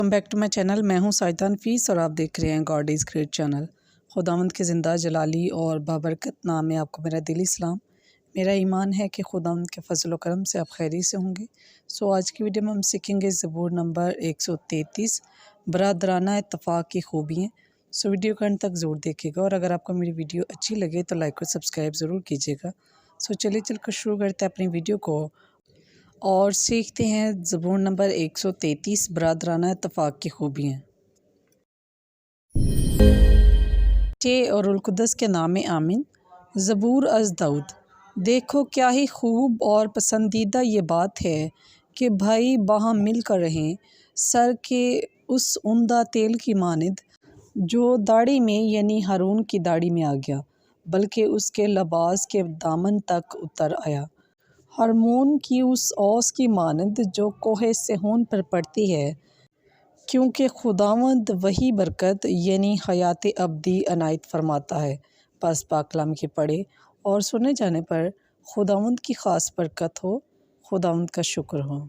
Welcome back to my channel. میں ہوں ساجدہ نفیس اور آپ دیکھ رہے ہیں گاڈ از گریٹ چینل. خداوند کے زندہ جلالی اور بابرکت نام میں آپ کو میرا دلی سلام. میرا ایمان ہے کہ خداوند کے فضل و کرم سے آپ خیریت سے ہوں گے. آج کی ویڈیو میں ہم سیکھیں گے زبور نمبر 133 برادرانہ اتفاق کی خوبیاں. ویڈیو کا انت تک ضرور دیکھیے گا، اور اگر آپ کو میری ویڈیو اچھی لگے تو لائک اور سبسکرائب ضرور کیجیے گا. چلیے چل کر شروع کرتے ہیں اپنی ویڈیو کو اور سیکھتے ہیں زبور نمبر 133 برادرانہ اتفاق کی خوبیاں. اور القدس کے نام آمین. زبور از داؤد. دیکھو کیا ہی خوب اور پسندیدہ یہ بات ہے کہ بھائی باہم مل کر رہیں، سر کے اس عمدہ تیل کی مانند جو داڑھی میں یعنی ہارون کی داڑھی میں آ گیا، بلکہ اس کے لباس کے دامن تک اتر آیا. ہرمون کی اس اوس کی مانند جو کوہ صہیون پر پڑتی ہے، کیونکہ خداوند وہی برکت یعنی حیات ابدی عنایت فرماتا ہے. پس پاک کلام کے پڑھے اور سنے جانے پر خداوند کی خاص برکت ہو. خداوند کا شکر ہو.